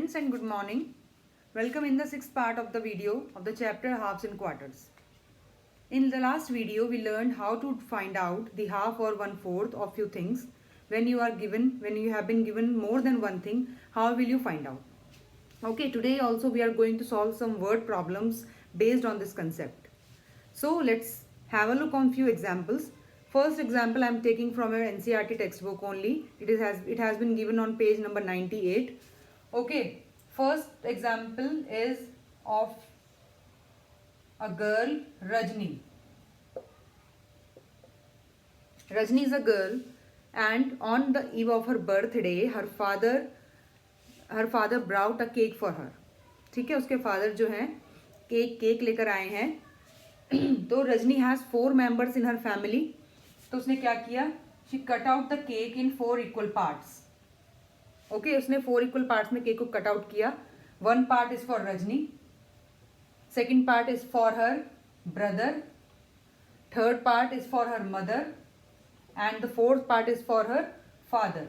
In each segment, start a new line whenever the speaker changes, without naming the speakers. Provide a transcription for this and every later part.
Friends and good morning. Welcome in the sixth part of the video of the chapter halves and quarters. In the last video we learned how to find out the half or one fourth of few things. When you have been given more than one thing, how will you find out? Okay, today also we are going to solve some word problems based on this concept. So let's have a look on few examples. First example I am taking from your NCERT textbook only. It has been given on page number 98. Okay, first example is of a girl, Rajni. Rajni is a girl, and on the eve of her birthday, her father brought a cake for her. ठीक है, उसके father जो हैं cake लेकर आए हैं. तो Rajni has 4 members in her family. तो उसने क्या किया? She cut out the cake in 4 equal parts. Okay उसने 4 इक्वल पार्ट्स में केक को कट आउट किया. 1 part is for Rajni, second part is for her brother, third part is for her mother and the fourth part is for her father.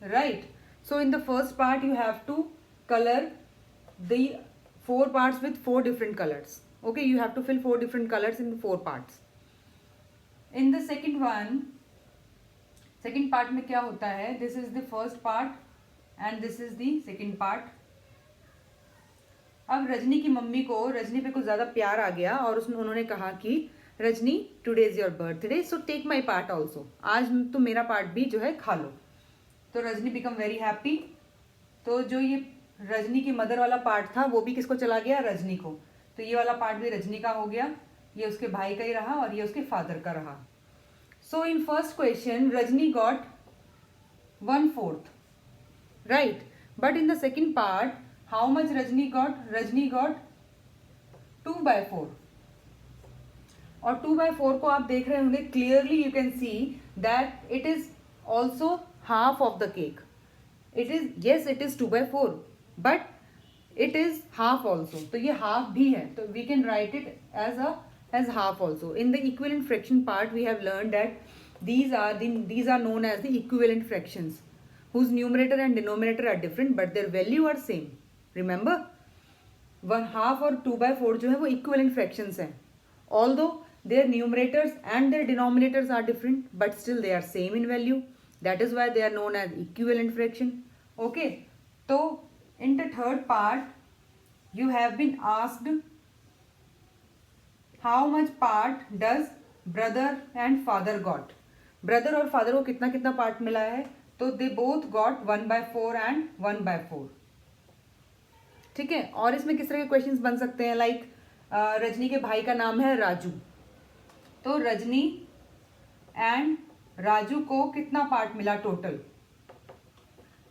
Right, so in the first part you have to colour the 4 parts with 4 different colors. Okay, you have to fill 4 different colors in the 4 parts. In the second one, second part में क्या होता है? This is the first part and this is the second part. अब रजनी की mummy को रजनी पे कुछ ज़्यादा प्यार आ गया और उन्होंने कहा कि Rajni today is your birthday so take my part also. आज तुम मेरा पार्ट भी जो है खा लो. तो रजनी बिकम वेरी हैप्पी. तो जो ये रजनी की मदर वाला पार्ट था वो भी किसको चला गया? रजनी को. तो ये वाला पार्ट भी रजनी का हो गया, ये उसके भाई का ही रहा और ये उसके फादर का रहा. So in first question, Rajni got 1/4, right? But in the second part, how much Rajni got? Rajni got 2/4. और 2/4 को आप देख रहे होंगे clearly. You can see that it is also half of the cake. It is 2/4, but it is half also. तो ये half भी है, तो we can write it as half also. In the equivalent fraction part we have learned that these are known as the equivalent fractions whose numerator and denominator are different but their value are same. Remember, 1/2 और 2/4 जो है वो equivalent fractions हैं, although their numerators and their denominators are different but still they are same in value. That is why they are known as equivalent fraction. Okay, so in the third part you have been asked how much part does brother and father got. Brother और father को कितना कितना part मिला है? तो they both got 1/4 and 1/4. ठीक है, और इसमें किस तरह के क्वेश्चंस बन सकते हैं? लाइक रजनी के भाई का नाम है राजू, तो रजनी एंड राजू को कितना पार्ट मिला टोटल?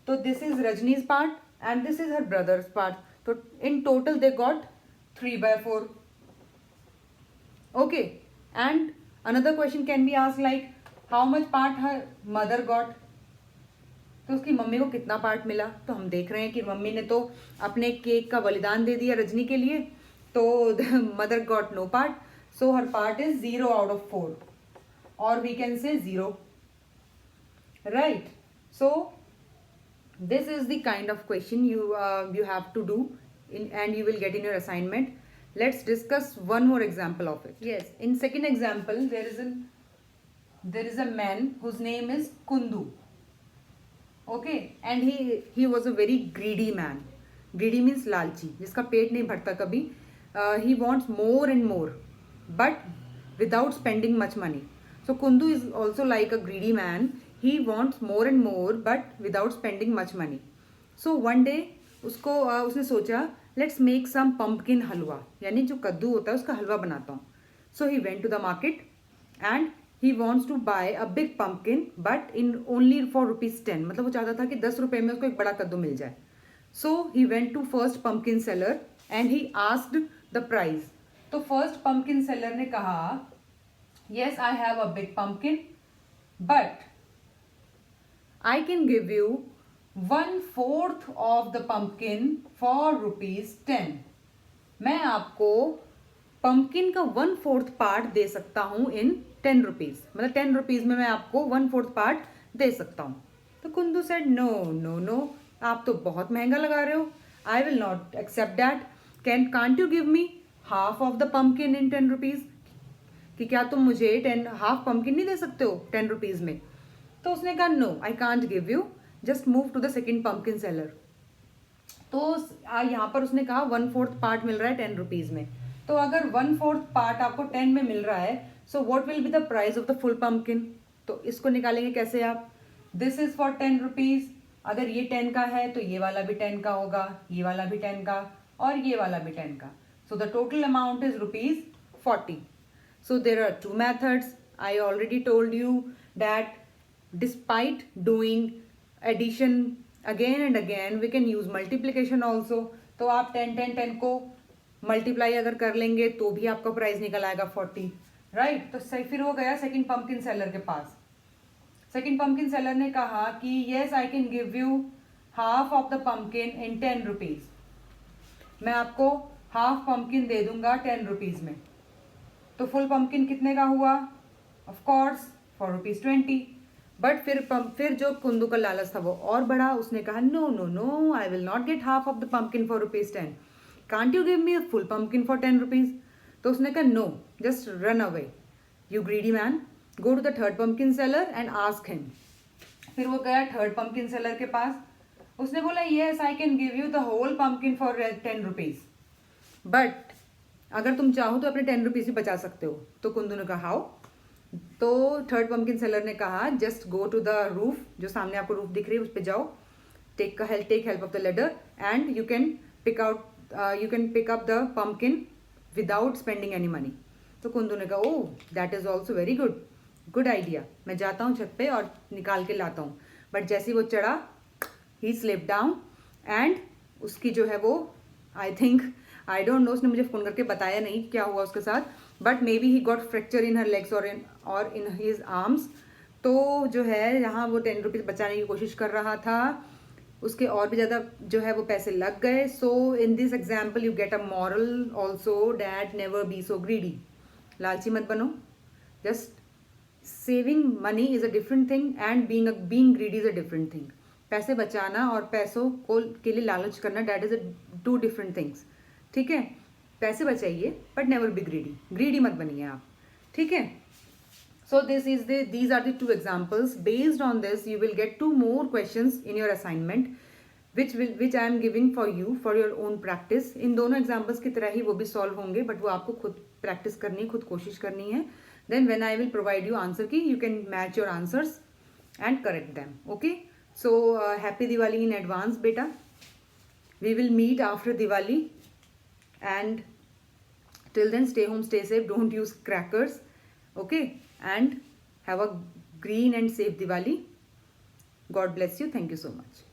तो this is Rajni's part and this is her brother's part. तो in total they got 3/4. Okay, and another question can be asked like how much part her mother got. तो उसकी मम्मी को कितना part मिला? तो हम देख रहे हैं कि मम्मी ने तो अपने केक का बलिदान दे दिया रजनी के लिए, तो mother got no part, so her part is 0 out of 4 or we can say 0. Right, so this is the kind of question you have to do and you will get in your assignment. Let's discuss one more example of it. Yes, in second example there is a man whose name is Kundu. Okay, and he was a very greedy man. Greedy means लालची, जिसका पेट नहीं भरता कभी. He wants more and more but without spending much money. So Kundu is also like a greedy man. He wants more and more but without spending much money. So one day उसने सोचा let's make some pumpkin halwa, यानी जो कद्दू होता है उसका हलवा बनाता हूँ. So he went to the market and he wants to buy a big pumpkin but in only for ₹10. मतलब वो चाहता था कि 10 रुपये में उसको एक बड़ा कद्दू मिल जाए. So he went to first pumpkin seller and he asked the price. तो फर्स्ट पम्पकिन सेलर ने कहा yes I have a big pumpkin but I can give you 1/4 of the pumpkin for ₹10. मैं आपको पंपकिन का 1/4 part दे सकता हूँ इन 10 rupees. मतलब 10 rupees में मैं आपको 1/4 पार्ट दे सकता हूँ. तो Kundu said no no no आप तो बहुत महंगा लगा रहे हो, I will not accept that, can't you give me half of the pumpkin in 10 rupees, कि क्या तुम मुझे 10 हाफ पम्पकिन नहीं दे सकते हो 10 रुपीज़ में। तो उसने कहा no I can't give you, just move to the second pumpkin seller. तो यहाँ पर उसने कहा 1/4 पार्ट मिल रहा है 10 रुपीज़ में। तो अगर 1/4 पार्ट आपको 10 में मिल रहा है, so what will be the price of the full pumpkin. तो इसको निकालेंगे कैसे आप, दिस इज फॉर 10 रुपीज़, अगर ये 10 का है तो ये वाला भी 10 का होगा, ये वाला भी 10 का और ये वाला भी 10 का। So the total amount is ₹40। So there are two methods. I already told you that despite doing addition again and again, we can use multiplication also. तो आप 10 को मल्टीप्लाई अगर कर लेंगे तो भी आपका प्राइस निकल आएगा 40, राइट। तो सही, फिर वो गया सेकंड पम्पकिन सेलर के पास। सेकंड पम्पकिन सेलर ने कहा कि yes I can give you half of the pumpkin in 10 rupees, मैं आपको हाफ पम्पकिन दे दूंगा 10 रुपीज़ में। तो फुल पम्पकिन कितने का हुआ, ऑफ कोर्स फॉर ₹20। बट फिर जो कुंदू का लालच था वो और बढ़ा, उसने कहा no no no, I will not get half of the pumpkin for ₹10, can't you give me full pumpkin for 10 rupees. तो उसने कहा no, just run away you greedy man, go to the third pumpkin seller and ask him. फिर वो गया third pumpkin seller के पास, उसने बोला yes I can give you the whole pumpkin for 10 rupees, but अगर तुम चाहो तो अपने 10 रुपीज़ ही बचा सकते हो। तो कुंदू ने कहा हाउ। तो थर्ड पम्पकिन सेलर ने कहा just go to the roof, जो सामने आपको रूफ दिख रही है उस पर जाओ, take help of the ladder and you can pick up the pumpkin without spending any money. तो कुंदू ने कहा oh that is also very good idea, मैं जाता हूँ छत पे और निकाल के लाता हूँ। बट जैसे ही वो चढ़ा, ही स्लिप डाउन एंड उसकी जो है वो आई डोंट नो, उसने मुझे फ़ोन करके बताया नहीं क्या हुआ उसके साथ, but may be he got fracture in her legs और इन हिज आर्म्स। तो जो है यहाँ वो 10 रुपीज़ बचाने की कोशिश कर रहा था, उसके और भी ज़्यादा जो है वो पैसे लग गए। So in this example you get a moral also that never be so greedy, लालची मत बनो। Just saving money is a different thing and being greedy is a different thing. पैसे बचाना और पैसों को के लिए लालच करना, that is a 2 different things, ठीक है। पैसे बचाइए बट नेवर बी ग्रीडी मत बनिए आप, ठीक है। सो these are the 2 examples. Based on this you will get 2 more questions in your assignment which I am giving for you for your own practice. इन दोनों एग्जाम्पल्स की तरह ही वो भी सॉल्व होंगे, बट वो आपको खुद प्रैक्टिस करनी है, खुद कोशिश करनी है। Then when I will provide you answer key, you can match your answers and correct them, okay. So happy Diwali in advance बेटा, we will meet after Diwali and till then stay home, stay safe, don't use crackers, okay, and have a green and safe Diwali. God bless you. Thank you so much.